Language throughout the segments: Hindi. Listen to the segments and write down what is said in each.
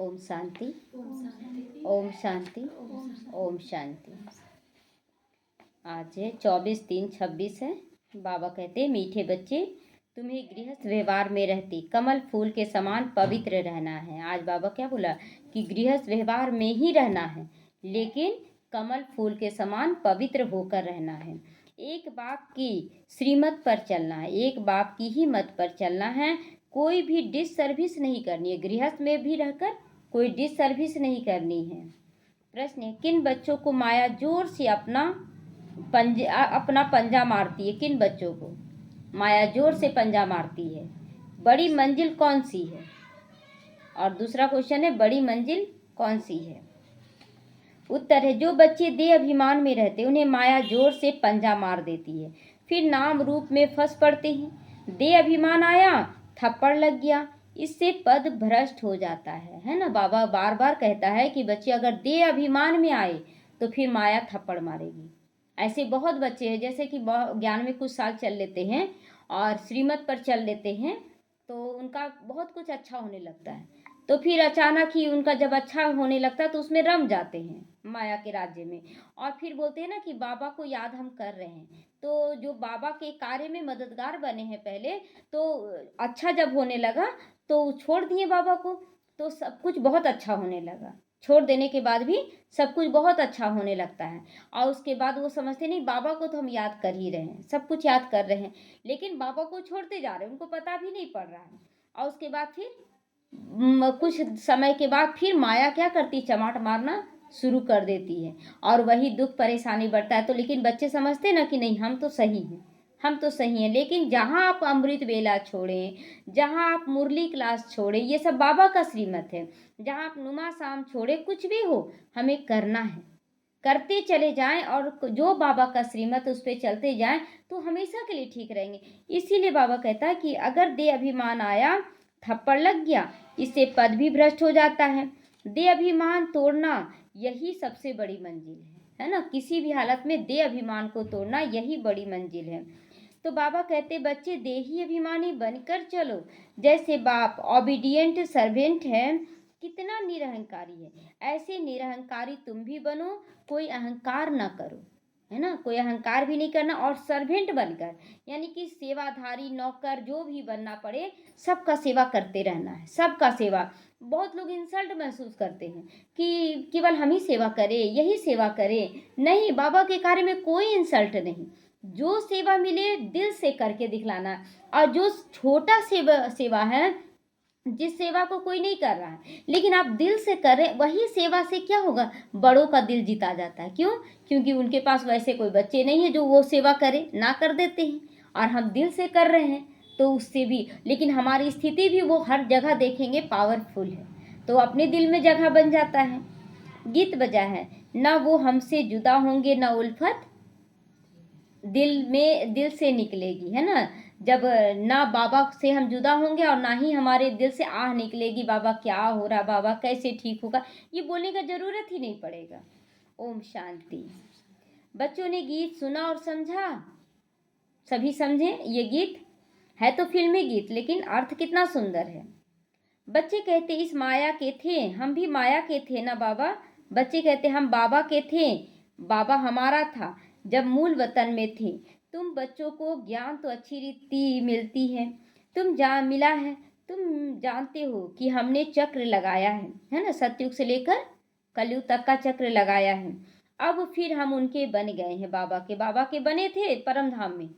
ओम शांति, ओम शांति, ओम शांति। आज है 24/3/26 है। बाबा कहते मीठे बच्चे, तुम्हें गृहस्थ व्यवहार में रहते कमल फूल के समान पवित्र रहना है। आज बाबा क्या बोला कि गृहस्थ व्यवहार में ही रहना है, लेकिन कमल फूल के समान पवित्र होकर रहना है। एक बाप की श्रीमत पर चलना है, एक बाप की ही मत पर चलना है। कोई भी डिस सर्विस नहीं करनी है, गृहस्थ में भी रहकर कोई डिस सर्विस नहीं करनी है। प्रश्न है, किन बच्चों को माया जोर से अपना पंजा मारती है? किन बच्चों को माया जोर से पंजा मारती है? बड़ी मंजिल कौन सी है? और दूसरा क्वेश्चन है, बड़ी मंजिल कौन सी है? उत्तर है, जो बच्चे देह अभिमान में रहते उन्हें माया जोर से पंजा मार देती है, फिर नाम रूप में फंस पड़ते हैं। देह अभिमान आया, थप्पड़ लग गया, इससे पद भ्रष्ट हो जाता है ना। बाबा बार बार कहता है कि बच्चे अगर देह अभिमान में आए तो फिर माया थप्पड़ मारेगी। ऐसे बहुत बच्चे हैं जैसे कि ज्ञान में कुछ साल चल लेते हैं और श्रीमत पर चल लेते हैं तो उनका बहुत कुछ अच्छा होने लगता है, तो फिर अचानक ही उनका जब अच्छा होने लगता है तो उसमें रम जाते हैं माया के राज्य में, और फिर बोलते हैं ना कि बाबा को याद हम कर रहे हैं। तो जो बाबा के कार्य में मददगार बने हैं पहले, तो अच्छा जब होने लगा तो छोड़ दिए बाबा को, तो सब कुछ बहुत अच्छा होने लगा। छोड़ देने के बाद भी सब कुछ बहुत अच्छा होने लगता है, और उसके बाद वो समझते नहीं बाबा को तो हम याद कर ही रहे हैं, सब कुछ याद कर रहे हैं, लेकिन बाबा को छोड़ते जा रहे हैं, उनको पता भी नहीं पड़ रहा है। और उसके बाद फिर कुछ समय के बाद फिर माया क्या करती, चमाट मारना शुरू कर देती है, और वही दुख परेशानी बढ़ता है। तो लेकिन बच्चे समझते ना कि नहीं हम तो सही हैं, हम तो सही हैं। लेकिन जहाँ आप अमृत वेला छोड़ें, जहाँ आप मुरली क्लास छोड़ें, ये सब बाबा का श्रीमत है। जहाँ आप नुमा शाम छोड़ें, कुछ भी हो हमें करना है, करते चले जाएं, और जो बाबा का श्रीमत उस पर चलते जाएं तो हमेशा के लिए ठीक रहेंगे। इसीलिए बाबा कहता है कि अगर देह अभिमान आया, थप्पड़ लग गया, इससे पद भी भ्रष्ट हो जाता है। देह अभिमान तोड़ना यही सबसे बड़ी मंजिल है ना। किसी भी हालत में देह अभिमान को तोड़ना यही बड़ी मंजिल है। तो बाबा कहते बच्चे देही अभिमानी बनकर चलो, जैसे बाप ओबीडियंट सर्वेंट है, कितना निरहंकारी है, ऐसे निरहंकारी तुम भी बनो, कोई अहंकार ना करो, है ना। कोई अहंकार भी नहीं करना, और सर्वेंट बनकर यानी कि सेवाधारी नौकर जो भी बनना पड़े, सबका सेवा करते रहना है, सबका सेवा। बहुत लोग इंसल्ट महसूस करते हैं कि केवल हम ही सेवा करें, यही सेवा करें। नहीं, बाबा के कार्य में कोई इंसल्ट नहीं, जो सेवा मिले दिल से करके दिखलाना। और जो छोटा सेवा है, जिस सेवा को कोई नहीं कर रहा है लेकिन आप दिल से कर रहे, वही सेवा से क्या होगा, बड़ों का दिल जीता जाता है। क्यों? क्योंकि उनके पास वैसे कोई बच्चे नहीं है जो वो सेवा करे, ना कर देते हैं, और हम दिल से कर रहे हैं तो उससे भी, लेकिन हमारी स्थिति भी वो हर जगह देखेंगे पावरफुल है, तो अपने दिल में जगह बन जाता है। गीत बजा है, ना वो हमसे जुदा होंगे ना उल्फत दिल से निकलेगी, है ना। जब ना बाबा से हम जुदा होंगे और ना ही हमारे दिल से आह निकलेगी, बाबा क्या हो रहा, बाबा कैसे ठीक होगा, ये बोलने का जरूरत ही नहीं पड़ेगा। ओम शांति। बच्चों ने गीत सुना और समझा, सभी समझे। ये गीत है तो फिल्मी गीत, लेकिन अर्थ कितना सुंदर है। बच्चे कहते इस माया के थे, हम भी माया के थे ना बाबा। बच्चे कहते हम बाबा के थे, बाबा हमारा था जब मूल वतन में थे। तुम बच्चों को ज्ञान तो अच्छी रीति मिलती है, मिला है, तुम जानते हो कि हमने चक्र लगाया है ना। सतयुग से लेकर कलयुग तक का चक्र लगाया है। अब फिर हम उनके बन गए हैं, बाबा के बने थे परम धाम में,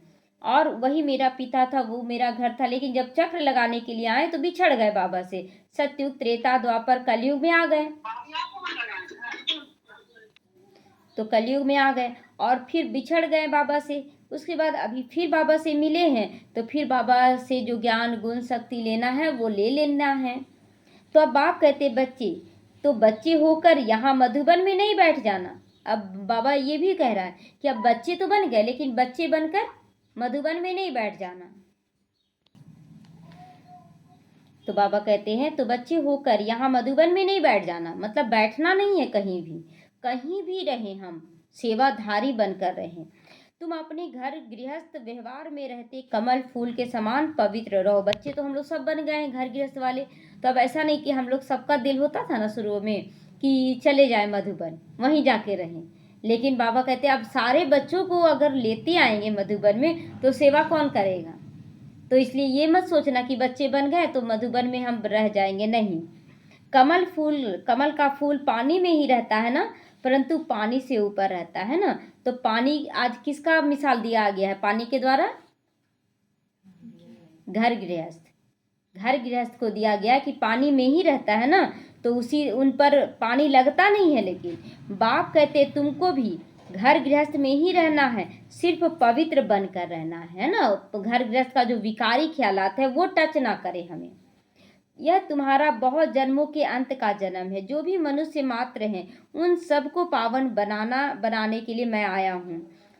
और वही मेरा पिता था, वो मेरा घर था। लेकिन जब चक्र लगाने के लिए आए तो बिछड़ गए बाबा से। सतयुग, त्रेता, द्वापर, कलयुग में आ गए, तो कलयुग में आ गए और फिर बिछड़ गए बाबा से। उसके बाद अभी फिर बाबा से मिले हैं, तो फिर बाबा से जो ज्ञान गुण शक्ति लेना है वो ले लेना है। तो अब बाप कहते बच्चे, तो बच्चे होकर यहाँ मधुबन में नहीं बैठ जाना। अब बाबा ये भी कह रहा है कि अब बच्चे तो बन गए, लेकिन बच्चे बनकर मधुबन में नहीं बैठ जाना। तो बाबा कहते हैं तो बच्चे होकर यहाँ मधुबन में नहीं बैठ जाना, मतलब बैठना नहीं है, कहीं भी रहें, हम सेवाधारी बनकर रहें। तुम अपने घर गृहस्थ व्यवहार में रहते कमल फूल के समान पवित्र रहो। बच्चे तो हम लोग सब बन गए हैं घर गृहस्थ वाले, तो अब ऐसा नहीं कि हम लोग, सबका दिल होता था ना शुरू में कि चले जाए मधुबन, वहीं जाके रहें, लेकिन बाबा कहते अब सारे बच्चों को अगर लेते आएंगे मधुबन में तो सेवा कौन करेगा। तो इसलिए ये मत सोचना कि बच्चे बन गए तो मधुबन में हम रह जाएंगे, नहीं। कमल का फूल पानी में ही रहता है ना, परंतु पानी से ऊपर रहता है ना। तो पानी आज किसका मिसाल दिया गया है पानी के द्वारा? घर गृहस्थ को दिया गया कि पानी में ही रहता है ना, तो उसी उन पर पानी लगता नहीं है। लेकिन बाप कहते तुमको भी घर गृहस्थ में ही रहना है, सिर्फ पवित्र बनकर रहना है ना। तो घर गृहस्थ का जो विकारी ख्यालात है वो टच ना करे हमें। यह तुम्हारा बहुत जन्मों के अंत का जन्म है। जो भी मनुष्य मात्र हैं उन सबको पावन बनाने के लिए मैं आया हूँ।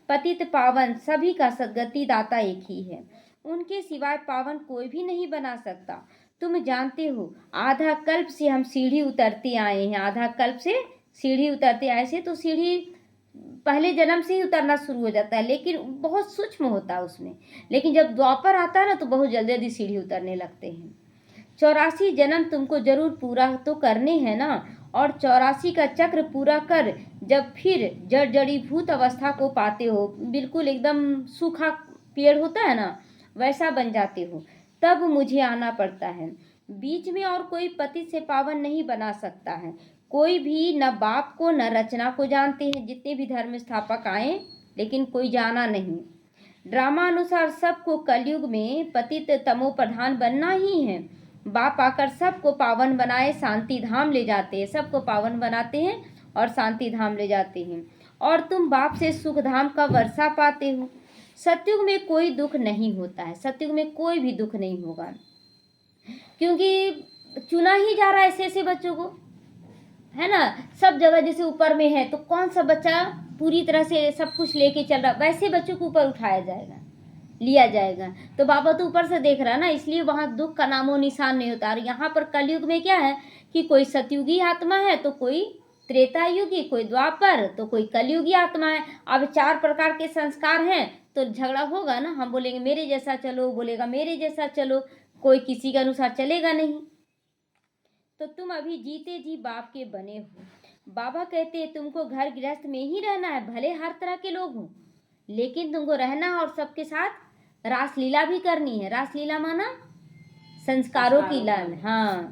पतित पावन सभी का सद्गति दाता एक ही है, उनके सिवाय पावन कोई भी नहीं बना सकता। तुम जानते हो आधा कल्प से हम सीढ़ी उतरते आए हैं। आधा कल्प से सीढ़ी उतरते आए से तो सीढ़ी पहले जन्म से ही उतरना शुरू हो जाता है, लेकिन बहुत सूक्ष्म होता है उसमें। लेकिन जब द्वापर आता है ना तो बहुत जल्दी जल्दी सीढ़ी उतरने लगते हैं। 84 जन्म तुमको जरूर पूरा तो करने हैं ना, और 84 का चक्र पूरा कर जब फिर जड़ीभूत अवस्था को पाते हो, बिल्कुल एकदम सूखा पेड़ होता है ना वैसा बन जाते हो, तब मुझे आना पड़ता है। बीच में और कोई पति से पावन नहीं बना सकता है। कोई भी न बाप को न रचना को जानते हैं, जितने भी धर्म स्थापक आए लेकिन कोई जाना नहीं। ड्रामा अनुसार सबको कलयुग में पतित तमो प्रधान बनना ही है। बाप आकर सबको पावन बनाए शांति धाम ले जाते हैं, सबको पावन बनाते हैं और शांति धाम ले जाते हैं, और तुम बाप से सुख धाम का वर्षा पाते हो। सतयुग में कोई दुख नहीं होता है, सतयुग में कोई भी दुख नहीं होगा, क्योंकि चुना ही जा रहा है ऐसे ऐसे बच्चों को, है ना। सब जगह जैसे ऊपर में है तो कौन सा बच्चा पूरी तरह से सब कुछ लेके चल रहा, वैसे बच्चों को ऊपर उठाया जाएगा, लिया जाएगा। तो बाबा तो ऊपर से देख रहा है ना, इसलिए वहाँ दुख का नामो निशान नहीं होता। और यहाँ पर कलयुग में क्या है कि कोई सतयुगी आत्मा है तो कोई त्रेता युगी, कोई द्वापर, तो कोई कलयुगी आत्मा है। अब 4 प्रकार के संस्कार हैं तो झगड़ा होगा ना। हम बोलेंगे मेरे जैसा चलो, बोलेगा मेरे जैसा चलो, कोई किसी के अनुसार चलेगा नहीं। तो तुम अभी जीते जी बाप के बने हो। बाबा कहते हैं तुमको घर गृहस्थ में ही रहना है, भले हर तरह के लोग हों, लेकिन तुमको रहना है और सबके साथ रासलीला भी करनी है। रासलीला माना संस्कारों की लाल। हाँ,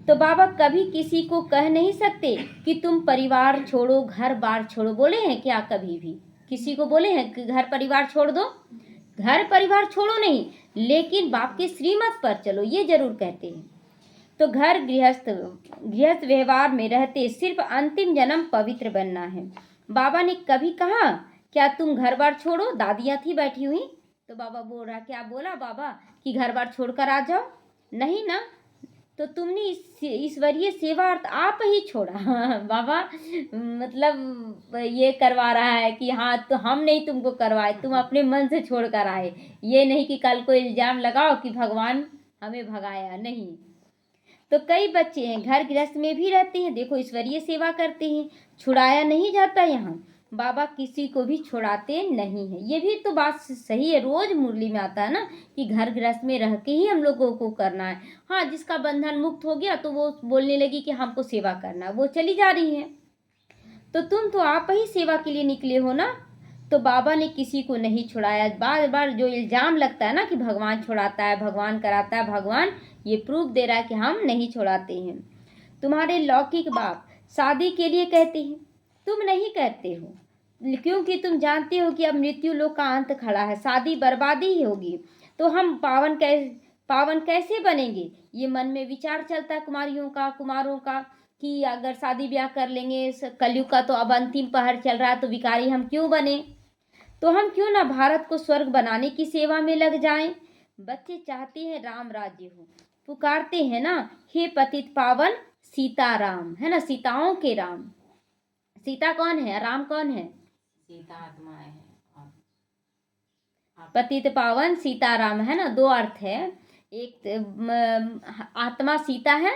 तो बाबा कभी किसी को कह नहीं सकते कि तुम परिवार छोड़ो, घर बार छोड़ो। बोले हैं क्या कभी भी किसी को बोले हैं कि घर परिवार छोड़ दो? घर परिवार छोड़ो नहीं, लेकिन बाप के श्रीमत पर चलो, ये जरूर कहते हैं। तो घर गृहस्थ व्यवहार में रहते सिर्फ अंतिम जन्म पवित्र बनना है। बाबा ने कभी कहा क्या तुम घर बार छोड़ो? दादियाँ थी बैठी हुई, तो बाबा बोल रहा, क्या बोला बाबा कि घर बार छोड़कर आ जाओ? नहीं ना। तो तुमने ईश्वरीय सेवा अर्थ आप ही छोड़ा। बाबा मतलब ये करवा रहा है कि हाँ तो हम नहीं तुमको करवाए, तुम अपने मन से छोड़ कर आए। ये नहीं कि कल को इल्जाम लगाओ कि भगवान हमें भगाया, नहीं। तो कई बच्चे हैं घर गृहस्थ में भी रहते हैं, देखो ईश्वरीय सेवा करते हैं, छुड़ाया नहीं जाता। यहाँ बाबा किसी को भी छुड़ाते नहीं है, ये भी तो बात सही है। रोज मुरली में आता है ना कि घर गृहस्थ में रह के ही हम लोगों को करना है। हाँ, जिसका बंधन मुक्त हो गया तो वो बोलने लगी कि हमको सेवा करना, वो चली जा रही है। तो तुम तो आप ही सेवा के लिए निकले हो ना। तो बाबा ने किसी को नहीं छुड़ाया। बार बार जो इल्जाम लगता है ना कि भगवान छुड़ाता है, भगवान कराता है, भगवान ये प्रूफ दे रहा है कि हम नहीं छुड़ाते हैं। तुम्हारे लौकिक बाप शादी के लिए कहते हैं, तुम नहीं कहते हो, क्योंकि तुम जानते हो कि अब मृत्यु लोक का अंत खड़ा है, शादी बर्बादी ही होगी। तो हम पावन कैसे बनेंगे? ये मन में विचार चलता है कुमारों का कि अगर शादी ब्याह कर लेंगे, कलयुग का तो अब अंतिम पहर चल रहा है, तो विकारी हम क्यों बने? तो हम क्यों ना भारत को स्वर्ग बनाने की सेवा में लग जाएं? बच्चे चाहते हैं राम राज्य हो, पुकारते हैं ना हे पतित पावन सीताराम, है ना, सीताओं के राम। सीता कौन है, राम कौन है? सीता आत्मा है। पतित पावन सीताराम, है ना, 2 अर्थ है। एक आत्मा सीता है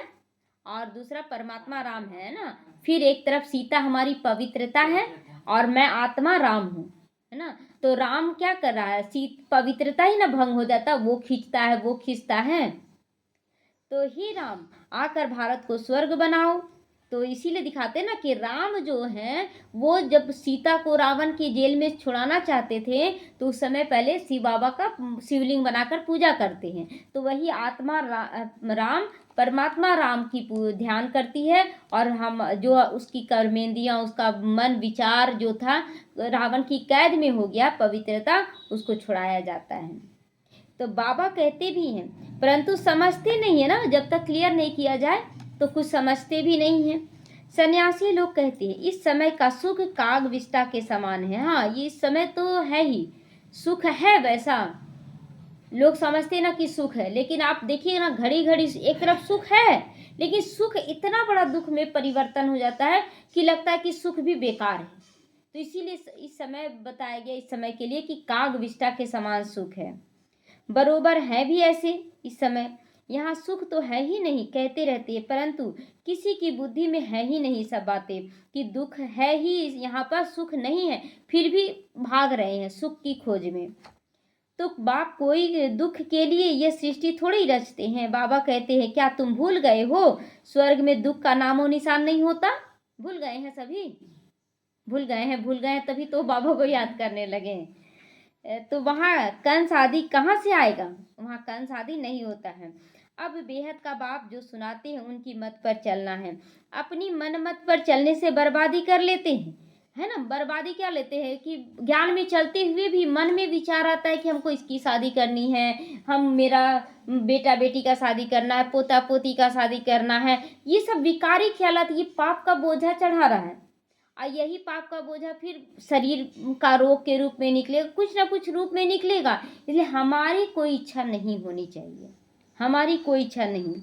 और दूसरा परमात्मा राम है ना। फिर एक तरफ सीता हमारी पवित्रता है और मैं आत्मा राम हूँ, है ना। तो राम क्या कर रहा है, पवित्रता ही ना भंग हो जाता, वो खींचता है, वो खींचता है। तो हे राम, आकर भारत को स्वर्ग बनाओ। तो इसीलिए दिखाते हैं ना कि राम जो हैं वो जब सीता को रावण की जेल में छुड़ाना चाहते थे तो उस समय पहले शिव बाबा का शिवलिंग बनाकर पूजा करते हैं। तो वही आत्मा राम, परमात्मा राम की ध्यान करती है, और हम जो उसकी कर्मेंद्रियां, उसका मन विचार जो था रावण की कैद में हो गया, पवित्रता, उसको छुड़ाया जाता है। तो बाबा कहते भी हैं, परंतु समझते नहीं है ना, जब तक क्लियर नहीं किया जाए तो कुछ समझते भी नहीं है। सन्यासी लोग कहते हैं इस समय का सुख काग विष्टा के समान है। हाँ, ये समय तो है ही, सुख है वैसा, लोग समझते ना कि सुख है, लेकिन आप देखिए ना, घड़ी घड़ी एक तरफ सुख है, लेकिन सुख इतना बड़ा दुख में परिवर्तन हो जाता है कि लगता है कि सुख भी बेकार है। तो इसीलिए इस समय बताया गया, इस समय के लिए, कि काग विष्टा के समान सुख है। बरोबर है भी ऐसे। इस समय यहाँ सुख तो है ही नहीं, कहते रहते हैं, परंतु किसी की बुद्धि में है ही नहीं सब बातें कि दुख है ही, यहाँ पर सुख नहीं है, फिर भी भाग रहे हैं सुख की खोज में। तो बाप कोई दुख के लिए ये सृष्टि थोड़ी रचते हैं। बाबा कहते हैं क्या तुम भूल गए हो, स्वर्ग में दुख का नामो निशान नहीं होता। भूल गए हैं सभी, भूल गए हैं, तभी तो बाबा को याद करने लगे। तो वहाँ कंस आदि कहाँ से आएगा, वहाँ कंस आदि नहीं होता है। अब बेहद का बाप जो सुनाते हैं उनकी मत पर चलना है। अपनी मन मत पर चलने से बर्बादी कर लेते हैं, है ना। बर्बादी क्या लेते हैं कि ज्ञान में चलते हुए भी मन में विचार आता है कि हमको इसकी शादी करनी है, हम मेरा बेटा बेटी का शादी करना है, पोता पोती का शादी करना है। ये सब विकारी ख्यालात, ये पाप का बोझा चढ़ा रहा है। और यही पाप का बोझा फिर शरीर का रोग के रूप में निकलेगा, कुछ ना कुछ रूप में निकलेगा। इसलिए हमारी कोई इच्छा नहीं होनी चाहिए, हमारी कोई इच्छा नहीं।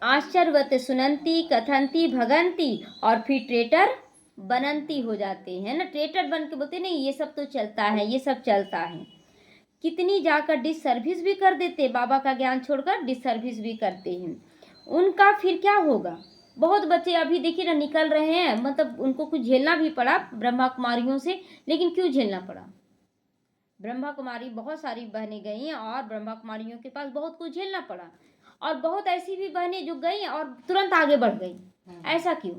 आश्चर्यवत सुनंती कथंती भगंती, और फिर ट्रेटर बनंती हो जाते हैं ना। ट्रेटर बन के बोलते नहीं ये सब तो चलता है, ये सब चलता है। कितनी जाकर डिस सर्विस भी कर देते, बाबा का ज्ञान छोड़कर डिस सर्विस भी करते हैं। उनका फिर क्या होगा। बहुत बच्चे अभी देखिए ना निकल रहे हैं, मतलब उनको कुछ झेलना भी पड़ा ब्रह्मा कुमारियों से, लेकिन क्यों झेलना पड़ा। ब्रह्मा कुमारी बहुत सारी बहनें गई हैं और ब्रह्मा कुमारियों के पास बहुत कुछ झेलना पड़ा, और बहुत ऐसी भी बहनें जो गई और तुरंत आगे बढ़ गई। ऐसा क्यों।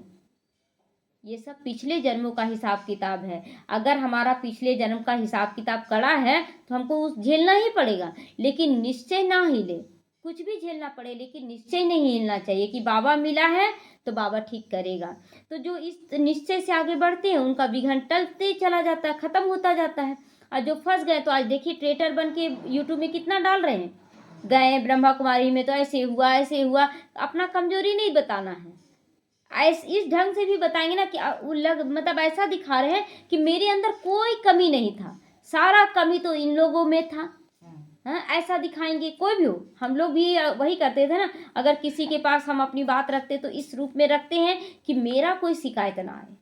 ये सब पिछले जन्मों का हिसाब किताब है। अगर हमारा पिछले जन्म का हिसाब किताब कड़ा है तो हमको उस झेलना ही पड़ेगा, लेकिन निश्चय ना हिले। कुछ भी झेलना पड़े लेकिन निश्चय नहीं हिलना चाहिए कि बाबा मिला है तो बाबा ठीक करेगा। तो जो इस निश्चय से आगे बढ़ते हैं उनका विघन टलते चला जाता है, खत्म होता जाता है। और जो फंस गए तो आज देखिए ट्रेटर बन के यूट्यूब में कितना डाल रहे हैं, गए ब्रह्मा कुमारी में तो ऐसे हुआ ऐसे हुआ। अपना कमजोरी नहीं बताना है, इस ढंग से भी बताएंगे ना कि मतलब ऐसा दिखा रहे हैं कि मेरे अंदर कोई कमी नहीं था, सारा कमी तो इन लोगों में था। हाँ, ऐसा दिखाएंगे कोई भी हो। हम लोग भी वही करते थे ना, अगर किसी के पास हम अपनी बात रखते तो इस रूप में रखते हैं कि मेरा कोई शिकायत ना आए।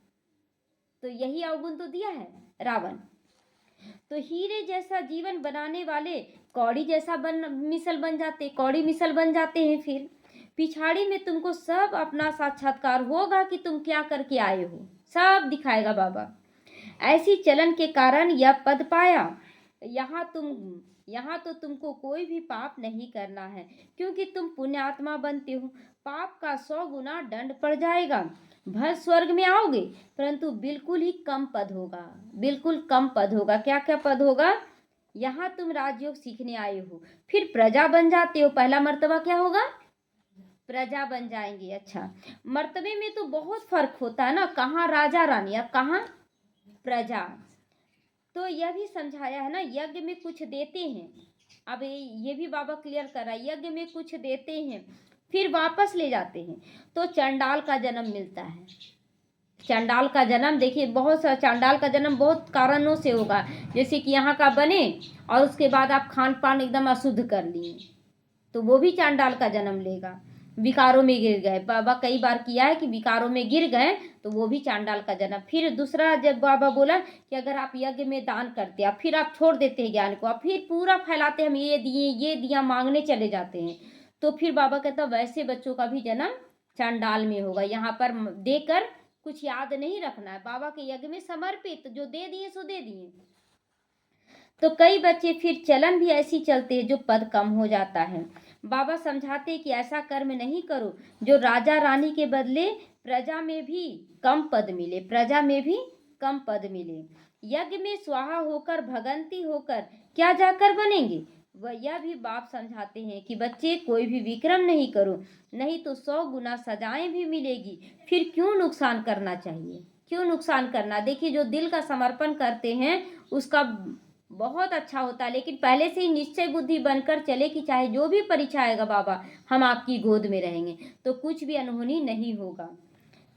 तो यही अवगुण तो दिया है रावण। तो हीरे जैसा जीवन बनाने वाले कौड़ी जैसा मिसल बन जाते, कौड़ी मिसल बन जाते हैं। फिर पिछाड़ी में तुमको सब अपना साक्षात्कार होगा कि तुम क्या करके आए हो, सब दिखाएगा बाबा। ऐसी चलन के कारण यह पद पाया। यहाँ तो तुमको कोई भी पाप नहीं करना है, क्योंकि तुम पुण्यात्मा बनते हो। पाप का 100 गुना दंड पड़ जाएगा। भर स्वर्ग में आओगे, परंतु बिल्कुल ही कम पद होगा, बिल्कुल कम पद होगा। क्या क्या पद होगा। यहाँ तुम राजयोग सीखने आए हो, फिर प्रजा बन जाते हो। पहला मर्तबा क्या होगा, प्रजा बन जाएंगे। अच्छा, मर्तबे में तो बहुत फर्क होता है ना, कहाँ राजा रानी, अब कहाँ प्रजा। तो यह भी समझाया है ना, यज्ञ में कुछ देते हैं। अब ये भी बाबा क्लियर कर रहा है, यज्ञ में कुछ देते हैं फिर वापस ले जाते हैं, तो चंडाल का जन्म मिलता है। चंडाल का जन्म देखिए, बहुत सा चांडाल का जन्म बहुत कारणों से होगा, जैसे कि यहाँ का बने और उसके बाद आप खान पान एकदम अशुद्ध कर लिए तो वो भी चांडाल का जन्म लेगा। विकारों में गिर गए, बाबा कई बार किया है कि विकारों में गिर गए तो वो भी चांडाल का जन्म। फिर दूसरा जब बाबा बोला कि अगर आप यज्ञ में दान करते हैं फिर आप छोड़ देते हैं ज्ञान को, आप फिर पूरा फैलाते हम ये दिया मांगने चले जाते हैं, तो फिर बाबा कहता वैसे बच्चों का भी जन्म चांडाल में होगा। यहाँ पर देकर कुछ याद नहीं रखना है, बाबा के यज्ञ में समर्पित, जो दे दिए सो दे दिए। तो कई बच्चे फिर चलन भी ऐसी चलते हैं जो पद कम हो जाता है। बाबा समझाते कि ऐसा कर्म नहीं करो जो राजा रानी के बदले प्रजा में भी कम पद मिले, प्रजा में भी कम पद मिले। यज्ञ में स्वाहा होकर भगंती होकर क्या जाकर बनेंगे। वह यह भी बाप समझाते हैं कि बच्चे कोई भी विक्रम नहीं करो, नहीं तो 100 गुना सजाएं भी मिलेगी, फिर क्यों नुकसान करना चाहिए, क्यों नुकसान करना। देखिए जो दिल का समर्पण करते हैं उसका बहुत अच्छा होता है, लेकिन पहले से ही निश्चय बुद्धि बनकर चले कि चाहे जो भी परीक्षा आएगा बाबा हम आपकी गोद में रहेंगे, तो कुछ भी अनहोनी नहीं होगा।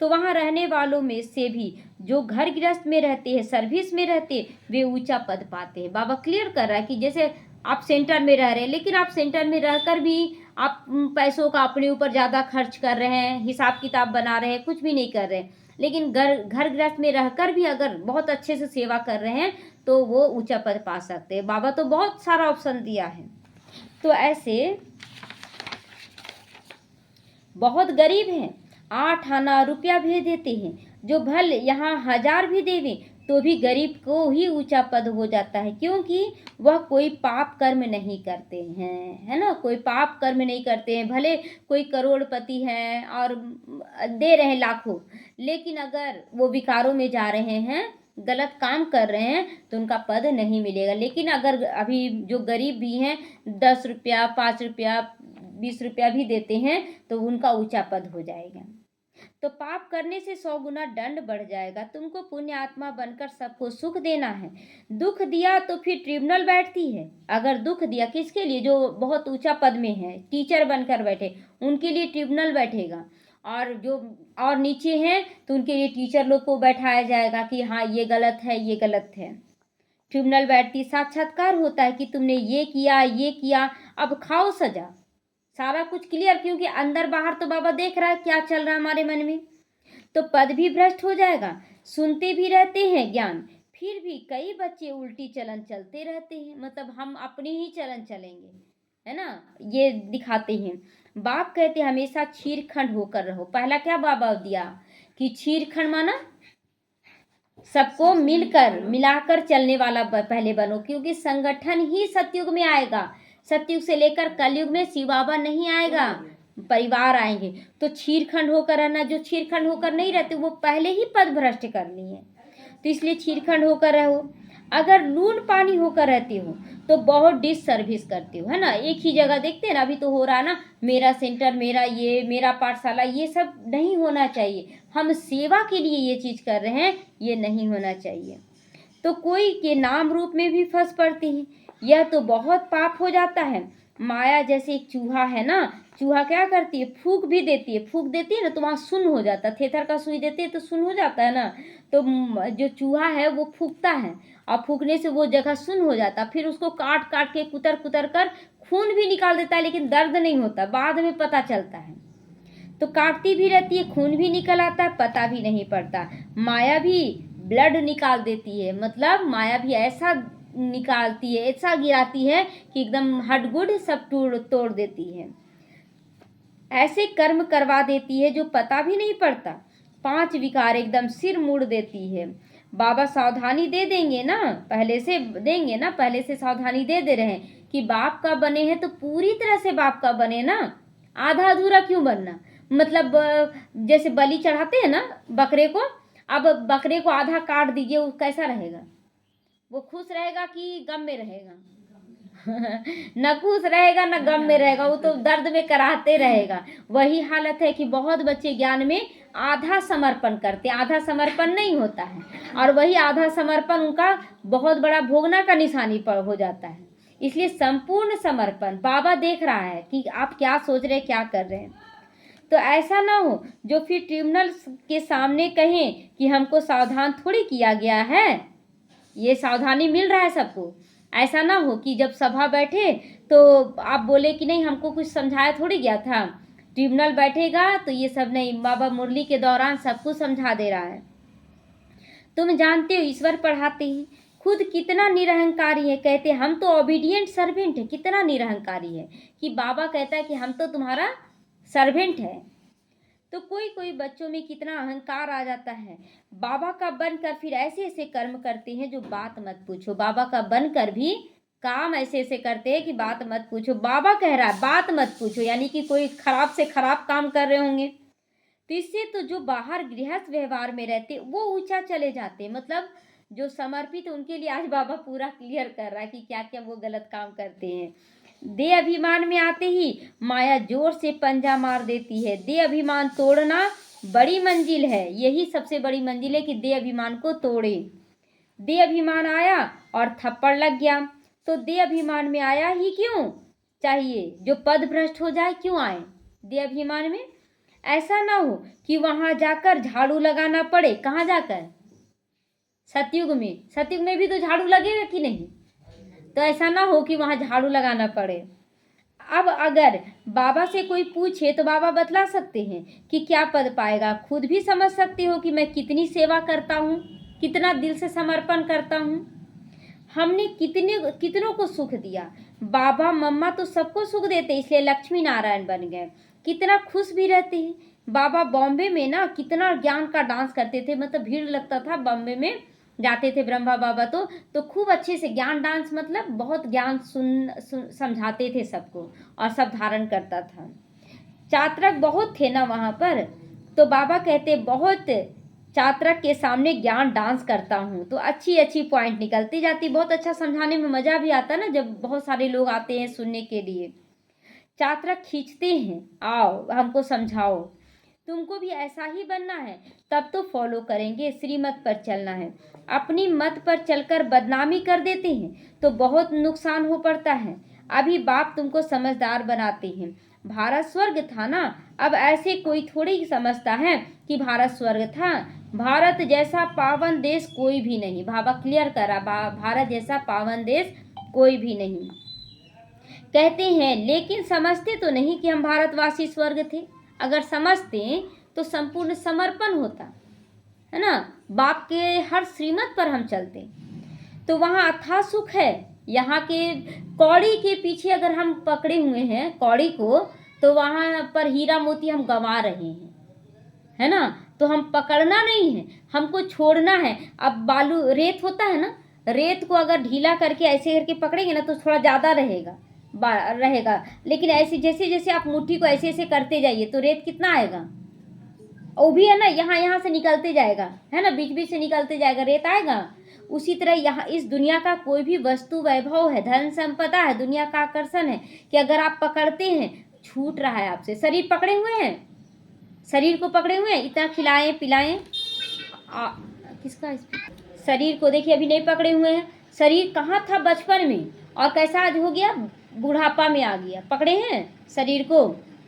तो वहाँ रहने वालों में से भी जो घर गृहस्थ में रहते हैं, सर्विस में रहते हैं, वे ऊंचा पद पाते हैं। बाबा क्लियर कर रहा है कि जैसे आप सेंटर में रह रहे हैं, लेकिन आप सेंटर में रहकर भी आप पैसों का अपने ऊपर ज़्यादा खर्च कर रहे हैं, हिसाब किताब बना रहे हैं, कुछ भी नहीं कर रहे हैं, लेकिन घर गृहस्थ में रहकर भी अगर बहुत अच्छे से सेवा कर रहे हैं तो वो ऊंचा पद पा सकते हैं। बाबा तो बहुत सारा ऑप्शन दिया है। तो ऐसे बहुत गरीब हैं, 8 आना रुपया भेज देते हैं, जो भल यहाँ 1000 भी देवे तो भी गरीब को ही ऊंचा पद हो जाता है, क्योंकि वह कोई पाप कर्म नहीं करते हैं, है ना, कोई पाप कर्म नहीं करते हैं। भले कोई करोड़पति हैं और दे रहे हैं लाखों, लेकिन अगर वो विकारों में जा रहे हैं, गलत काम कर रहे हैं, तो उनका पद नहीं मिलेगा। लेकिन अगर अभी जो गरीब भी हैं 10 रुपया 5 रुपया 20 रुपया भी देते हैं तो उनका ऊंचा पद हो जाएगा। तो पाप करने से 100 गुना दंड बढ़ जाएगा। तुमको पुण्य आत्मा बनकर सबको सुख देना है। दुख दिया तो फिर ट्रिब्यूनल बैठती है। अगर दुख दिया किसके लिए, जो बहुत ऊंचा पद में है, टीचर बनकर बैठे, उनके लिए ट्रिब्यूनल बैठेगा, और जो और नीचे हैं तो उनके लिए टीचर लोग को बैठाया जाएगा कि हाँ ये गलत है, ये गलत है। ट्रिब्यूनल बैठती, साक्षात्कार होता है कि तुमने ये किया, अब खाओ सजा। सारा कुछ क्लियर, क्योंकि अंदर बाहर तो बाबा देख रहा है क्या चल रहा है हमारे मन में। तो पद भी भ्रष्ट हो जाएगा। सुनते भी रहते हैं ज्ञान, फिर भी कई बच्चे उल्टी चलन चलते रहते हैं, मतलब हम अपनी ही चलन चलेंगे, है ना, ये दिखाते हैं। बाप कहते हमेशा छीरखंड होकर रहो। पहला क्या बाबा दिया कि छीरखंड माना सबको मिलाकर चलने वाला पहले बनो, क्योंकि संगठन ही सतयुग में आएगा। सतयुग से लेकर कलयुग में शिव बाबा नहीं आएगा, परिवार आएंगे। तो छीरखंड होकर रहना, जो छीरखंड होकर नहीं रहते वो पहले ही पद भ्रष्ट कर लिए, तो इसलिए छीरखंड होकर रहो। अगर लून पानी होकर रहते हो तो बहुत डिस सर्विस करते हो, है ना। एक ही जगह देखते हैं ना, अभी तो हो रहा है ना, मेरा सेंटर, मेरा पाठशाला, ये सब नहीं होना चाहिए। हम सेवा के लिए ये चीज़ कर रहे हैं, ये नहीं होना चाहिए। तो कोई के नाम रूप में भी फंस पड़ते हैं, यह तो बहुत पाप हो जाता है। माया जैसे एक चूहा है ना, चूहा क्या करती है, फूंक भी देती है, फूंक देती है ना तो वहाँ सुन्न हो जाता है। थेथर का सुई देती है तो सुन्न हो जाता है ना। तो जो चूहा है वो फूंकता है, और फूंकने से वो जगह सुन्न हो जाता है। फिर उसको काट काट के कुतर कुतर कर खून भी निकाल देता है, लेकिन दर्द नहीं होता, बाद में पता चलता है। तो काटती भी रहती है, खून भी निकल आता है, पता भी नहीं पड़ता। माया भी ब्लड निकाल देती है, मतलब माया भी ऐसा निकालती है, ऐसा गिराती है कि एकदम हड्ड सब तोड़ देती है। ऐसे कर्म करवा देती है जो पता भी नहीं पड़ता। 5 विकार एकदम सिर मुड़ देती है। बाबा सावधानी दे देंगे ना, पहले से देंगे ना, पहले से सावधानी दे रहे हैं कि बाप का बने हैं तो पूरी तरह से बाप का बने ना, आधा अधूरा क्यों बनना। मतलब जैसे बलि चढ़ाते हैं ना बकरे को, अब बकरे को आधा काट दीजिए, वो कैसा रहेगा, वो खुश रहेगा कि गम में रहेगा? न खुश रहेगा न गम में रहेगा, वो तो दर्द में कराहते रहेगा। वही हालत है कि बहुत बच्चे ज्ञान में आधा समर्पण करते, आधा समर्पण नहीं होता है, और वही आधा समर्पण उनका बहुत बड़ा भोगना का निशानी पर हो जाता है। इसलिए संपूर्ण समर्पण, बाबा देख रहा है कि आप क्या सोच रहे, क्या कर रहे हैं। तो ऐसा ना हो जो फिर ट्रिब्यूनल के सामने कहें कि हमको सावधान थोड़ी किया गया है, ये सावधानी मिल रहा है सबको। ऐसा ना हो कि जब सभा बैठे तो आप बोले कि नहीं हमको कुछ समझाया थोड़ी गया था। ट्रिब्यूनल बैठेगा तो ये सब नहीं, बाबा मुरली के दौरान सब कुछ समझा दे रहा है। तुम जानते हो ईश्वर पढ़ाते हैं, खुद कितना निरहंकारी है। कहते हम तो ओबीडियंट सर्वेंट है, कितना निरहंकारी है कि बाबा कहता है कि हम तो तुम्हारा सर्वेंट है। तो कोई कोई बच्चों में कितना अहंकार आ जाता है, बाबा का बनकर फिर ऐसे ऐसे कर्म करते हैं जो बात मत पूछो। बाबा का बनकर भी काम ऐसे ऐसे करते हैं कि बात मत पूछो। बाबा कह रहा है बात मत पूछो, यानी कि कोई खराब से खराब काम कर रहे होंगे। तो इससे तो जो बाहर गृहस्थ व्यवहार में रहते वो ऊंचा चले जाते, मतलब जो समर्पित उनके लिए आज बाबा पूरा क्लियर कर रहा है कि क्या क्या वो गलत काम करते हैं। दे अभिमान में आते ही माया जोर से पंजा मार देती है। दे अभिमान तोड़ना बड़ी मंजिल है, यही सबसे बड़ी मंजिल है कि दे अभिमान को तोड़े। दे अभिमान आया और थप्पड़ लग गया, तो दे अभिमान में आया ही क्यों चाहिए, जो पद भ्रष्ट हो जाए क्यों आए दे अभिमान में। ऐसा ना हो कि वहां जाकर झाड़ू लगाना पड़े। कहाँ जाकर, सतयुग में भी तो झाड़ू लगेगा कि नहीं, तो ऐसा ना हो कि वहां झाड़ू लगाना पड़े। अब अगर बाबा से कोई पूछे तो बाबा बतला सकते हैं कि क्या पद पाएगा। खुद भी समझ सकते हो कि मैं कितनी सेवा करता हूँ, कितना दिल से समर्पण करता हूँ। हमने कितनों को सुख दिया। बाबा मम्मा तो सबको सुख देते, इसलिए लक्ष्मी नारायण बन गए। कितना खुश भी रहते हैं। बाबा बॉम्बे में ना कितना ज्ञान का डांस करते थे, मतलब भीड़ लगता था। बॉम्बे में जाते थे ब्रह्मा बाबा तो खूब अच्छे से ज्ञान डांस, मतलब बहुत ज्ञान समझाते थे सबको, और सब धारण करता था। चात्रक बहुत थे ना वहाँ पर, तो बाबा कहते बहुत चात्रक के सामने ज्ञान डांस करता हूँ, तो अच्छी अच्छी पॉइंट निकलती जाती। बहुत अच्छा समझाने में मजा भी आता ना, जब बहुत सारे लोग आते हैं सुनने के लिए। चात्रक खींचते हैं, आओ हमको समझाओ, तुमको भी ऐसा ही बनना है, तब तो फॉलो करेंगे, श्रीमत पर चलना है। अपनी मत पर चलकर बदनामी कर देते हैं तो बहुत नुकसान हो पड़ता है। अभी बाप तुमको समझदार बनाते हैं। भारत स्वर्ग था ना, अब ऐसे कोई थोड़ी ही समझता है कि भारत स्वर्ग था। भारत जैसा पावन देश कोई भी नहीं, बाबा क्लियर करा, भारत जैसा पावन देश कोई भी नहीं। कहते हैं लेकिन समझते तो नहीं कि हम भारतवासी स्वर्ग थे। अगर समझते तो संपूर्ण समर्पण होता, है ना, बाप के हर श्रीमत पर हम चलते तो वहाँ अथाह सुख है। यहाँ के कौड़ी के पीछे अगर हम पकड़े हुए हैं कौड़ी को, तो वहाँ पर हीरा मोती हम गंवा रहे हैं, है ना। तो हम पकड़ना नहीं है, हमको छोड़ना है। अब बालू रेत होता है ना, रेत को अगर ढीला करके ऐसे करके पकड़ेंगे ना तो थोड़ा ज़्यादा रहेगा, लेकिन ऐसे जैसे जैसे आप मुट्ठी को ऐसे ऐसे करते जाइए तो रेत कितना आएगा, वो भी है ना, यहाँ से निकलते जाएगा, है ना, बीच बीच से निकलते जाएगा, रेत आएगा। उसी तरह यहाँ इस दुनिया का कोई भी वस्तु वैभव है, धन संपदा है, दुनिया का आकर्षण है कि अगर आप पकड़ते हैं छूट रहा है आपसे। शरीर पकड़े हुए हैं, शरीर को पकड़े हुए हैं, इतना खिलाएं पिलाएं, किसका शरीर को देखिए अभी नहीं पकड़े हुए हैं। शरीर कहाँ था बचपन में और कैसा आज हो गया, बुढ़ापा में आ गया। पकड़े हैं शरीर को,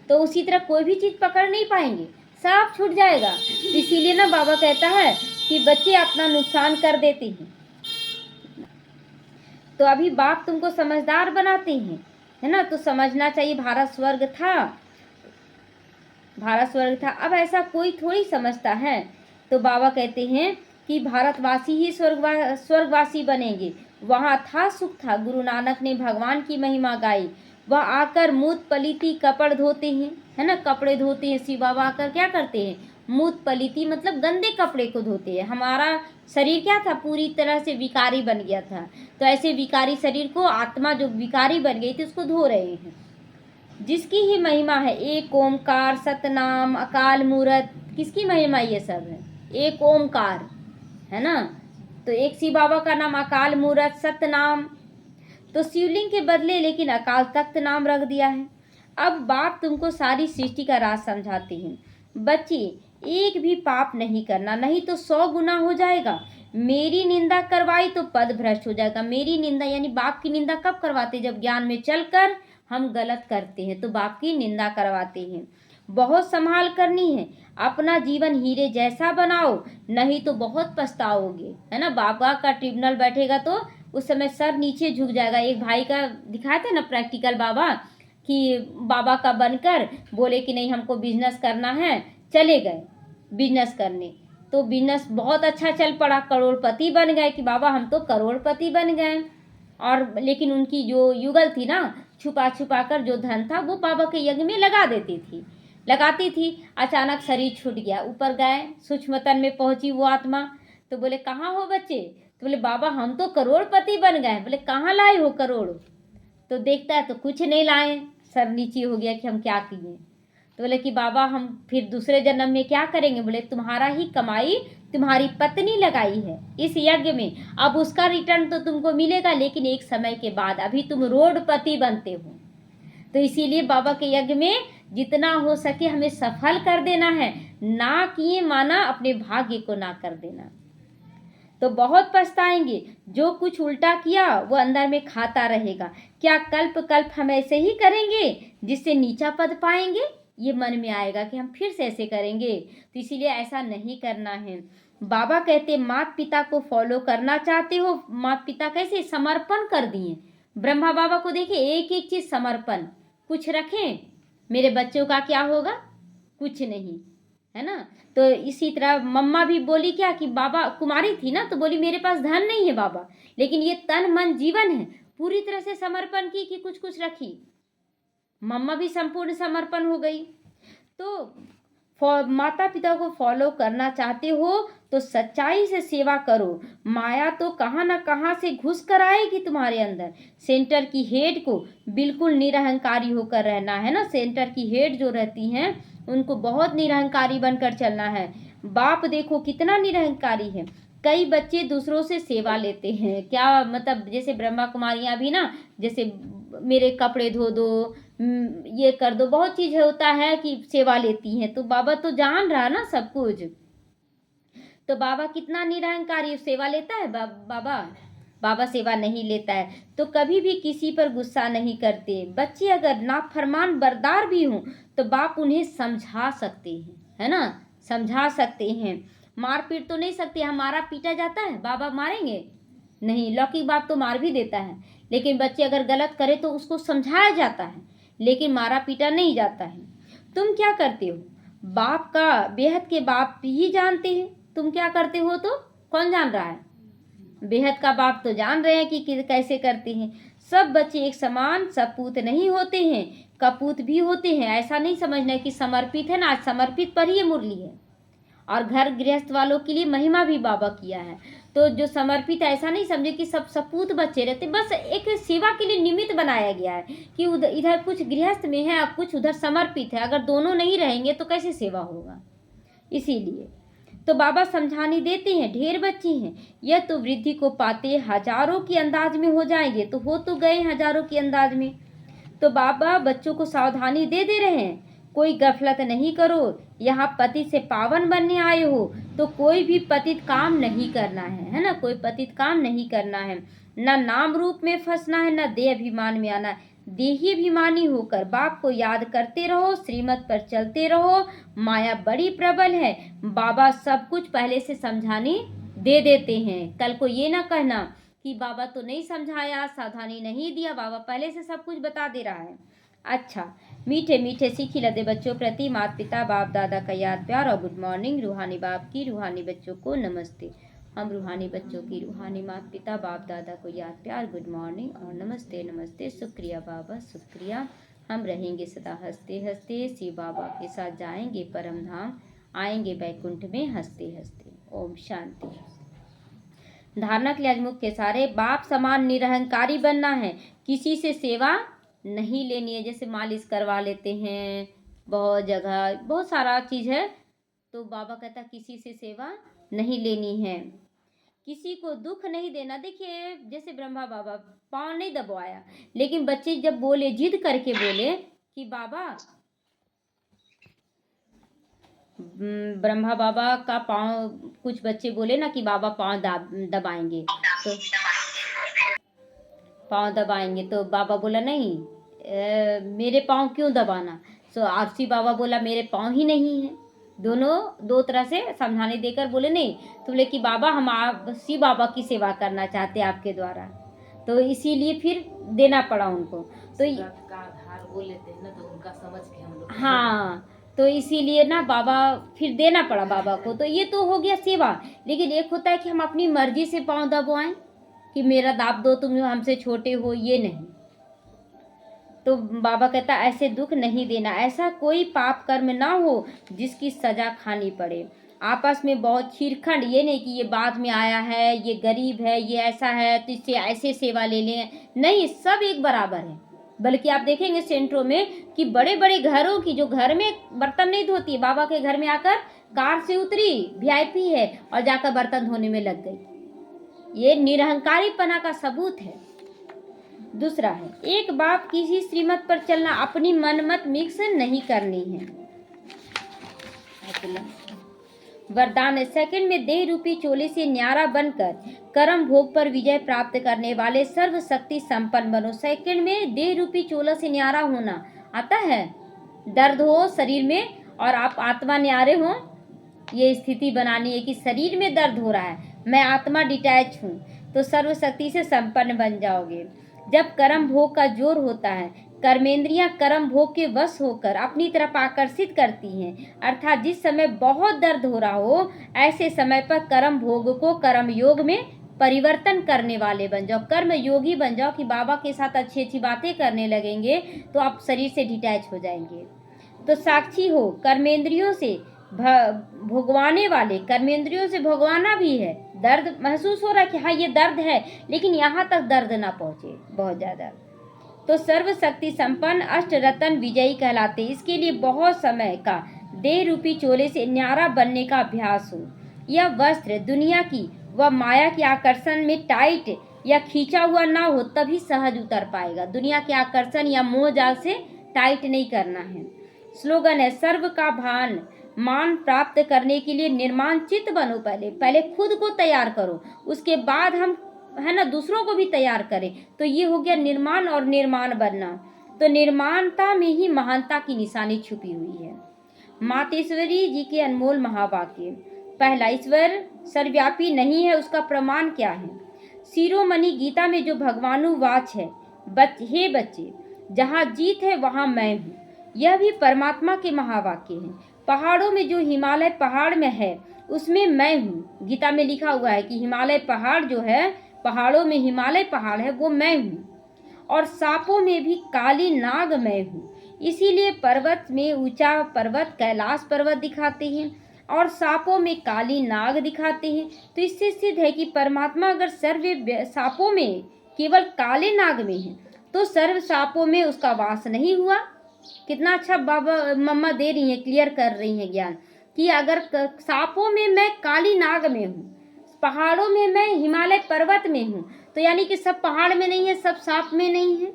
तो उसी तरह कोई भी चीज़ पकड़ नहीं पाएंगे, सब छूट जाएगा। इसीलिए ना बाबा कहता है कि बच्चे अपना नुकसान कर देते हैं। तो अभी बाप तुमको समझदार बनाते हैं, है ना, तो समझना चाहिए भारत स्वर्ग था, भारत स्वर्ग था। अब ऐसा कोई थोड़ी समझता है। तो बाबा कहते हैं कि भारतवासी ही स्वर्गवासी बनेंगे। वहाँ था सुख था। गुरु नानक ने भगवान की महिमा गाई। वह आकर मूत पलीती कपड़ धोते हैं, है ना, कपड़े धोते हैं। शिव बाबा आकर क्या करते हैं, मूत पलीती मतलब गंदे कपड़े को धोते हैं। हमारा शरीर क्या था, पूरी तरह से विकारी बन गया था, तो ऐसे विकारी शरीर को आत्मा जो विकारी बन गई थी उसको धो रहे हैं। जिसकी ही महिमा है एक ओमकार सतनाम अकाल मूरत, किसकी महिमा ये सब है, एक ओमकार, है ना। तो एक शिव बाबा का नाम अकाल मूरत सतनाम, तो शिवलिंग के बदले लेकिन अकाल तख्त नाम रख दिया है। अब बाप तुमको सारी सृष्टि का राज समझाते हैं। बच्चे एक भी पाप नहीं करना, नहीं तो 100 गुना हो जाएगा। मेरी निंदा करवाई तो पद भ्रष्ट हो जाएगा। मेरी निंदा यानी बाप की निंदा कब करवाते, जब ज्ञान में चलकर हम गलत करते हैं तो बाप की निंदा करवाते हैं। बहुत संभाल करनी है, अपना जीवन हीरे जैसा बनाओ, नहीं तो बहुत पछताओगे, है ना। बाबा का ट्रिब्यूनल बैठेगा तो उस समय सर नीचे झुक जाएगा। एक भाई का दिखाया था ना प्रैक्टिकल बाबा, कि बाबा का बनकर बोले कि नहीं हमको बिजनेस करना है, चले गए बिजनेस करने, तो बिजनेस बहुत अच्छा चल पड़ा, करोड़पति बन गए कि बाबा हम तो करोड़पति बन गए। और लेकिन उनकी जो युगल थी ना, छुपा छुपा कर जो धन था वो बाबा के यज्ञ में लगा देती थी। लगाती थी, अचानक शरीर छूट गया, ऊपर गए, सूक्ष्मतन में पहुंची वो आत्मा। तो बोले कहाँ हो बच्चे? तो बोले बाबा हम तो करोड़पति बन गए। बोले कहाँ लाए हो करोड़? तो देखता है तो कुछ नहीं लाए, सर नीचे हो गया कि हम क्या किए। तो बोले कि बाबा हम फिर दूसरे जन्म में क्या करेंगे? बोले तुम्हारा ही कमाई तुम्हारी पत्नी लगाई है इस यज्ञ में, अब उसका रिटर्न तो तुमको मिलेगा, लेकिन एक समय के बाद, अभी तुम रोडपति बनते हो। तो इसीलिए बाबा के यज्ञ में जितना हो सके हमें सफल कर देना है, ना किए माना अपने भाग्य को ना कर देना, तो बहुत पछताएंगे। जो कुछ उल्टा किया वो अंदर में खाता रहेगा। क्या कल्प कल्प हम ऐसे ही करेंगे जिससे नीचा पद पाएंगे? ये मन में आएगा कि हम फिर से ऐसे करेंगे, तो इसीलिए ऐसा नहीं करना है। बाबा कहते माता पिता को फॉलो करना चाहते हो, माता पिता कैसे समर्पण कर दिए। ब्रह्मा बाबा को देखिए, एक एक चीज समर्पण, कुछ रखें मेरे बच्चों का क्या होगा? कुछ नहीं, है ना। तो इसी तरह मम्मा भी बोली क्या कि बाबा, कुमारी थी ना, तो बोली मेरे पास धन नहीं है बाबा, लेकिन ये तन मन जीवन है, पूरी तरह से समर्पण की कि कुछ कुछ रखी। मम्मा भी संपूर्ण समर्पण हो गई। तो माता पिता को फॉलो करना चाहते हो तो सच्चाई से सेवा करो। माया तो कहाँ ना कहाँ से घुस कर आएगी तुम्हारे अंदर। सेंटर की हेड को बिल्कुल निरहंकारी होकर रहना है ना। सेंटर की हेड जो रहती हैं उनको बहुत निरहंकारी बनकर चलना है। बाप देखो कितना निरहंकारी है। कई बच्चे दूसरों से सेवा लेते हैं, क्या मतलब जैसे ब्रह्मा कुमारियाँ भी ना, जैसे मेरे कपड़े धो दो, ये कर दो, बहुत चीज होता है कि सेवा लेती हैं। तो बाबा तो जान रहा ना सब कुछ, तो बाबा कितना निरहंकारी सेवा लेता है। बाबा सेवा नहीं लेता है। तो कभी भी किसी पर गुस्सा नहीं करते। बच्चे अगर नाफरमान बरदार भी हों तो बाप उन्हें समझा सकते हैं, है ना, समझा सकते हैं। मार पीट तो नहीं सकते, हमारा पीटा जाता है, बाबा मारेंगे नहीं। लौकिक बाप तो मार भी देता है, लेकिन बच्चे अगर गलत करे तो उसको समझाया जाता है, लेकिन मारा पीटा नहीं जाता है। तुम क्या करते हो? बाप का, बेहद के बाप ही जानते हैं तुम क्या करते हो। तो कौन जान रहा है? बेहद का बाप तो जान रहे हैं कि कैसे करते हैं। सब बच्चे एक समान सपूत नहीं होते हैं, कपूत भी होते हैं। ऐसा नहीं समझना कि समर्पित है ना, आज समर्पित पर ही ये मुरली है। और घर गृहस्थ वालों के लिए महिमा भी बाबा किया है। तो जो समर्पित है, ऐसा नहीं समझे कि सब सपूत बच्चे रहते, बस एक सेवा के लिए निमित्त बनाया गया है कि उधर इधर कुछ गृहस्थ में है, अब कुछ उधर समर्पित है। अगर दोनों नहीं रहेंगे तो कैसे सेवा होगा। इसीलिए तो बाबा समझाने देते हैं। ढेर बच्चे हैं, यह तो वृद्धि को पाते हजारों की अंदाज में हो जाएंगे, तो हो तो गए हजारों की अंदाज में। तो बाबा बच्चों को सावधानी दे दे रहे हैं, कोई गफलत नहीं करो। यहाँ पतित से पावन बनने आए हो तो कोई भी पतित काम नहीं करना है ना, कोई पतित काम नहीं करना है। न नाम रूप में फंसना है, न देह अभिमान में आना है। देही अभिमानी होकर बाप को याद करते रहो, श्रीमत पर चलते रहो। माया बड़ी प्रबल है, बाबा सब कुछ पहले से समझाने दे देते हैं। कल को ये ना कहना कि बाबा तो नहीं समझाया, सावधानी नहीं दिया, बाबा पहले से सब कुछ बता दे रहा है। अच्छा, मीठे मीठे सीखी लदे बच्चों प्रति माता पिता बाप दादा का याद प्यार और गुड मॉर्निंग। रूहानी बाप की रूहानी बच्चों को नमस्ते। हम रूहानी बच्चों की रूहानी माता पिता बाप दादा को याद प्यार, गुड मॉर्निंग और नमस्ते नमस्ते। शुक्रिया बाबा, शुक्रिया। हम रहेंगे सदा हंसते हंसते, शिव बाबा के साथ जाएंगे परम धाम, आएंगे बैकुंठ में हंसते हंसते। ओम शांति। धारणा के लिए आज मुख्य सारे, बाप समान निरहंकारी बनना है, किसी से सेवा नहीं लेनी है। जैसे मालिश करवा लेते हैं, बहुत जगह बहुत सारा चीज़ है, तो बाबा कहता किसी से सेवा नहीं लेनी है, किसी को दुख नहीं देना। देखिए जैसे ब्रह्मा बाबा पाँव नहीं दबाया, लेकिन बच्चे जब बोले, जिद करके बोले कि बाबा, ब्रह्मा बाबा का पाँव, कुछ बच्चे बोले ना कि बाबा पाँव दबाएंगे, तो पाँव दबाएंगे, तो बाबा बोला नहीं, मेरे पाँव क्यों दबाना। सो आरसी बाबा बोला मेरे पाँव ही नहीं है। दोनों दो तरह से समझाने देकर बोले नहीं, तो बोले कि बाबा हम आप शिव बाबा की सेवा करना चाहते हैं आपके द्वारा, तो इसीलिए फिर देना पड़ा उनको। तो का आधार बोल लेते हैं ना, तो उनका समझ के हम लोग, हाँ, तो इसीलिए ना बाबा फिर देना पड़ा बाबा को। तो ये तो हो गया सेवा, लेकिन एक होता है कि हम अपनी मर्जी से पाँव दबाएं कि मेरा दाब दो, तुम हमसे छोटे हो, ये नहीं। तो बाबा कहता ऐसे दुख नहीं देना, ऐसा कोई पाप कर्म ना हो जिसकी सजा खानी पड़े। आपस में बहुत छीरखंड, ये नहीं कि ये बाद में आया है, ये गरीब है, ये ऐसा है तो इससे ऐसे सेवा ले लें, नहीं, सब एक बराबर है। बल्कि आप देखेंगे सेंटरों में कि बड़े बड़े घरों की जो घर में बर्तन नहीं धोती, बाबा के घर में आकर कार से उतरी, वीआईपी है, और जाकर बर्तन धोने में लग गई। ये निरहंकारीपना का सबूत है। दूसरा है, एक बाप किसी श्रीमत पर चलना, अपनी मनमत मिक्स नहीं करनी है। वरदान है, सेकंड में देह रूपी चोले से न्यारा बनकर कर्म भोग पर विजय प्राप्त करने वाले सर्वशक्ति संपन्न बनो। सेकंड में देह रूपी चोला से न्यारा होना आता है, दर्द हो शरीर में और आप आत्मा न्यारे हो, ये स्थिति बनानी है कि शरीर में दर्द हो रहा है, मैं आत्मा डिटैच हूँ, तो सर्वशक्ति से संपन्न बन जाओगे। जब कर्म भोग का जोर होता है, कर्मेंद्रियां कर्म भोग के वश होकर अपनी तरफ आकर्षित करती हैं, अर्थात जिस समय बहुत दर्द हो रहा हो, ऐसे समय पर कर्म भोग को कर्म योग में परिवर्तन करने वाले बन जाओ, कर्म योगी बन जाओ कि बाबा के साथ अच्छी अच्छी बातें करने लगेंगे तो आप शरीर से डिटैच हो जाएंगे। तो साक्षी हो, कर्मेंद्रियों से भोगवाने वाले, कर्मेंद्रियों से भोगवाना भी है, दर्द महसूस हो रहा है कि हाँ ये दर्द है, लेकिन यहाँ तक दर्द ना पहुँचे बहुत ज़्यादा, तो सर्वशक्ति संपन्न अष्ट रतन विजयी कहलाते। इसके लिए बहुत समय का देह रूपी चोले से न्यारा बनने का अभ्यास हो। यह वस्त्र दुनिया की व माया के आकर्षण में टाइट या खींचा हुआ ना हो, तभी सहज उतर पाएगा। दुनिया के आकर्षण या मोह जाल से टाइट नहीं करना है। स्लोगन है, सर्व का भान मान प्राप्त करने के लिए निर्माण चित्त बनो। पहले खुद को तैयार करो, उसके बाद हम है ना दूसरों को भी तैयार करें, तो ये हो गया निर्माण और निर्माण बनना। तो निर्माणता में ही महानता की निशानी छुपी हुई है। मातेश्वरी जी के अनमोल महावाक्य। पहला, ईश्वर सर्वव्यापी नहीं है, उसका प्रमाण क्या है? शिरोमणि गीता में जो भगवानुवाच है, हे बच्चे, जहाँ जीत है वहाँ मैं हूँ, यह भी परमात्मा के महावाक्य है। पहाड़ों में जो हिमालय पहाड़ में है उसमें मैं हूँ। गीता में लिखा हुआ है कि हिमालय पहाड़ जो है, पहाड़ों में हिमालय पहाड़ है, वो मैं हूँ। और सांपों में भी काली नाग मैं हूँ। इसीलिए पर्वत में ऊंचा पर्वत कैलाश पर्वत दिखाते हैं और सांपों में काली नाग दिखाते हैं। तो इससे सिद्ध है कि परमात्मा अगर सर्व सांपों में केवल काले नाग में है, तो सर्व सांपों में उसका वास नहीं हुआ। कितना अच्छा बाबा मम्मा दे रही हैं, क्लियर कर रही हैं ज्ञान कि अगर सांपों में मैं काली नाग में हूँ, पहाड़ों में मैं हिमालय पर्वत में हूँ, तो यानी कि सब पहाड़ में नहीं है, सब सांप में नहीं है।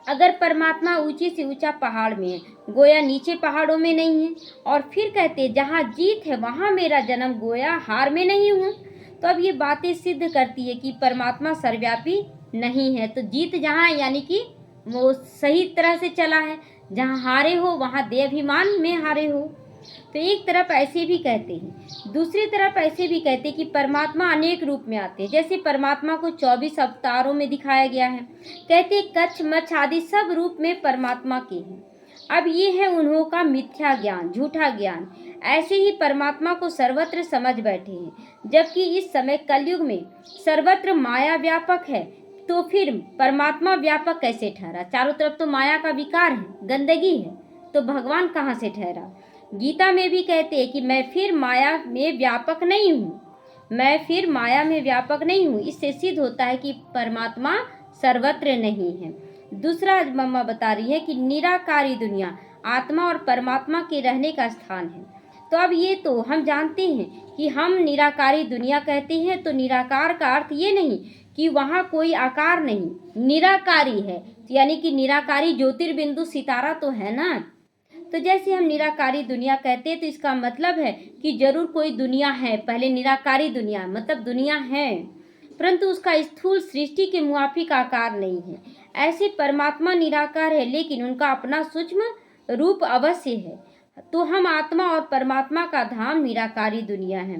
अगर परमात्मा ऊंचे से ऊंचा पहाड़ में है, गोया नीचे पहाड़ों में नहीं है। और फिर कहते जहाँ जीत है वहाँ मेरा जन्म, गोया हार में नहीं हूँ। तो अब ये बातें सिद्ध करती है कि परमात्मा सर्वव्यापी नहीं है। तो जीत जहाँ है यानी कि वो सही तरह से चला है, जहाँ हारे हो वहाँ देहाभिमान में हारे हो। तो एक तरफ ऐसे भी कहते हैं, दूसरी तरफ ऐसे भी कहते हैं कि परमात्मा अनेक रूप में आते हैं। जैसे परमात्मा को 24 अवतारों में दिखाया गया है, कहते हैं कच्छ मच्छ आदि सब रूप में परमात्मा के हैं। अब ये है उन्हों का मिथ्या ज्ञान, झूठा ज्ञान। ऐसे ही परमात्मा को सर्वत्र समझ बैठे हैं, जबकि इस समय कलयुग में सर्वत्र माया व्यापक है। तो फिर परमात्मा व्यापक कैसे ठहरा? चारों तरफ तो माया का विकार है, गंदगी है, तो भगवान कहाँ से ठहरा? गीता में भी कहते हैं कि मैं फिर माया में व्यापक नहीं हूँ, मैं फिर माया में व्यापक नहीं हूँ। इससे सिद्ध होता है कि परमात्मा सर्वत्र नहीं है। दूसरा मम्मा बता रही है कि निराकारी दुनिया आत्मा और परमात्मा के रहने का स्थान है। तो अब ये तो हम जानते हैं कि हम निराकारी दुनिया कहते हैं, तो निराकार का अर्थ ये नहीं कि वहाँ कोई आकार नहीं, निराकारी है यानी कि निराकारी ज्योतिर्बिंदु सितारा तो है ना। तो जैसे हम निराकारी दुनिया कहते हैं तो इसका मतलब है कि जरूर कोई दुनिया है, पहले निराकारी दुनिया मतलब दुनिया है, परंतु उसका स्थूल सृष्टि के मुआफिक आकार नहीं है। ऐसे परमात्मा निराकार है, लेकिन उनका अपना सूक्ष्म रूप अवश्य है। तो हम आत्मा और परमात्मा का धाम निराकारी दुनिया है।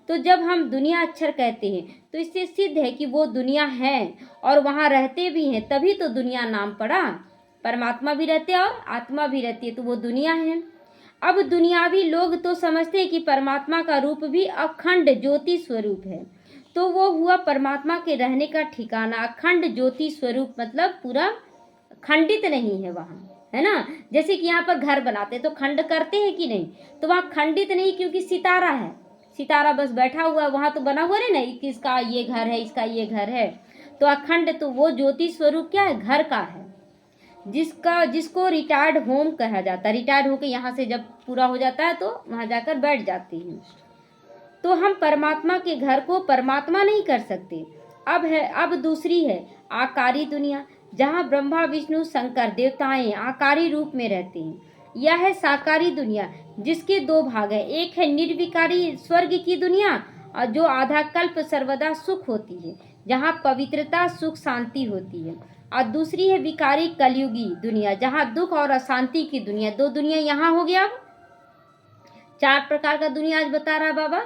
तो जब हम दुनिया अक्षर कहते हैं तो इससे सिद्ध है कि वो दुनिया है और वहाँ रहते भी हैं, तभी तो दुनिया नाम पड़ा। परमात्मा भी रहते हैं और आत्मा भी रहती है, तो वो दुनिया है। अब दुनियावी लोग तो समझते हैं कि परमात्मा का रूप भी अखंड ज्योति स्वरूप है, तो वो हुआ परमात्मा के रहने का ठिकाना। अखंड ज्योति स्वरूप मतलब पूरा खंडित नहीं है वहाँ, है ना। जैसे कि यहाँ पर घर बनाते हैं तो खंड करते हैं कि नहीं, तो वहाँ खंडित नहीं, क्योंकि सितारा है, सितारा बस बैठा हुआ है वहाँ, तो बना हुआ नहीं ना, किसका ये घर है, इसका ये घर है। तो अखंड, तो वो ज्योति स्वरूप क्या है, घर का है, जिसको रिटायर्ड होम कहा जाता है। रिटायर्ड होके यहाँ से जब पूरा हो जाता है तो वहाँ जाकर बैठ जाते हैं। तो हम परमात्मा के घर को परमात्मा नहीं कर सकते। अब दूसरी है आकारी दुनिया, जहाँ ब्रह्मा विष्णु शंकर देवताएं आकारी रूप में रहते हैं। यह है साकारी दुनिया, जिसके दो भाग है, एक है निर्विकारी स्वर्ग की दुनिया, और जो आधा कल्प सर्वदा सुख होती है, जहाँ पवित्रता सुख शांति होती है, और दूसरी है विकारी कलयुगी दुनिया, जहाँ दुख और अशांति की दुनिया। दो दुनिया यहाँ हो गया। अब 4 प्रकार का दुनिया आज बता रहा बाबा।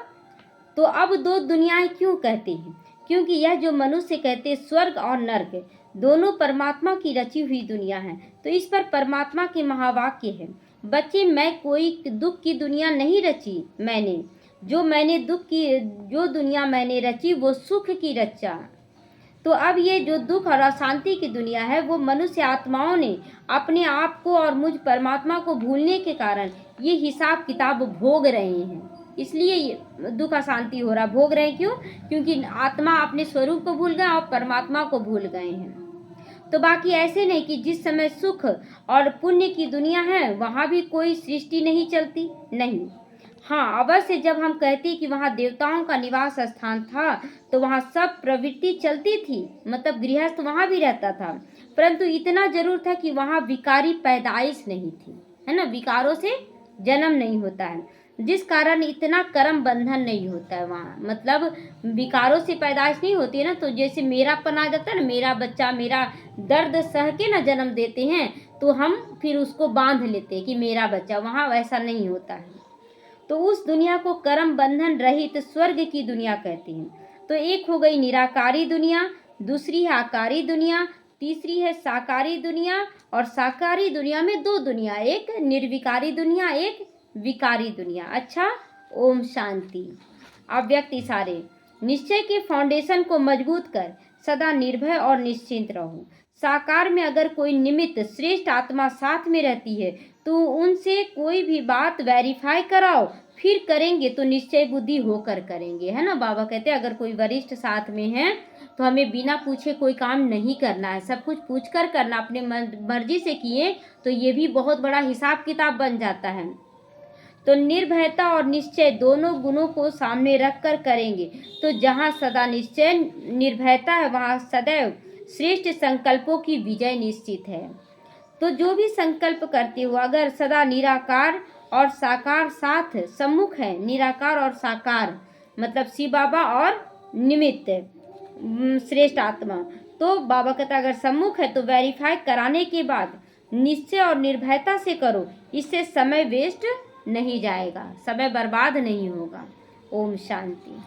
तो अब 2 दुनियाएं क्यों कहते हैं, क्योंकि यह जो मनुष्य कहते हैं स्वर्ग और नर्क, दोनों परमात्मा की रची हुई दुनिया है। तो इस पर परमात्मा के महावाक्य है, बच्चे मैं कोई दुख की दुनिया नहीं रची, मैंने जो दुनिया मैंने रची वो सुख की रचा। तो अब ये जो दुख और अशांति की दुनिया है, वो मनुष्य आत्माओं ने अपने आप को और मुझ परमात्मा को भूलने के कारण ये हिसाब किताब भोग रहे हैं, इसलिए ये दुख अशांति हो रहा। भोग रहे हैं क्यों, क्योंकि आत्मा अपने स्वरूप को भूल गए और परमात्मा को भूल गए हैं। तो बाकी ऐसे नहीं कि जिस समय सुख और पुण्य की दुनिया है वहाँ भी कोई सृष्टि नहीं चलती, नहीं। हाँ, अवश्य जब हम कहते हैं कि वहाँ देवताओं का निवास स्थान था तो वहाँ सब प्रवृत्ति चलती थी, मतलब गृहस्थ वहाँ भी रहता था, परंतु इतना जरूर था कि वहाँ विकारी पैदाइश नहीं थी, है ना, विकारों से जन्म नहीं होता है, जिस कारण इतना कर्म बंधन नहीं होता है वहाँ। मतलब विकारों से पैदाइश नहीं होती है ना, तो जैसे मेरापन आ जाता है ना, मेरा बच्चा मेरा दर्द सह के ना जन्म देते हैं, तो हम फिर उसको बांध लेते हैं कि मेरा बच्चा, वहाँ वैसा नहीं होता है। तो उस दुनिया को कर्म बंधन रहित स्वर्ग की दुनिया कहते हैं। तो एक हो गई निराकारी दुनिया, दूसरी है आकारी दुनिया, तीसरी है साकारी दुनिया। और साकारी दुनिया में 2 दुनिया, एक निर्विकारी दुनिया, एक विकारी दुनिया। अच्छा, ओम शांति। अव्यक्त इशारे। निश्चय के फाउंडेशन को मजबूत कर सदा निर्भय और निश्चिंत रहो। साकार में अगर कोई निमित्त श्रेष्ठ आत्मा साथ में रहती है तो उनसे कोई भी बात वेरीफाई कराओ, फिर करेंगे तो निश्चय बुद्धि होकर करेंगे, है ना। बाबा कहते हैं अगर कोई वरिष्ठ साथ में है तो हमें बिना पूछे कोई काम नहीं करना है, सब कुछ पूछ कर करना। अपने मर्जी से किए तो ये भी बहुत बड़ा हिसाब किताब बन जाता है। तो निर्भयता और निश्चय दोनों गुणों को सामने रख कर करेंगे तो जहाँ सदा निश्चय निर्भयता है वहाँ सदैव श्रेष्ठ संकल्पों की विजय निश्चित है। तो जो भी संकल्प करते हो, अगर सदा निराकार और साकार साथ सम्मुख है, निराकार और साकार मतलब शिव बाबा और निमित्त श्रेष्ठ आत्मा, तो बाबा कहता अगर सम्मुख है तो वेरीफाई कराने के बाद निश्चय और निर्भयता से करो, इससे समय वेस्ट नहीं जाएगा, समय बर्बाद नहीं होगा। ओम शांति।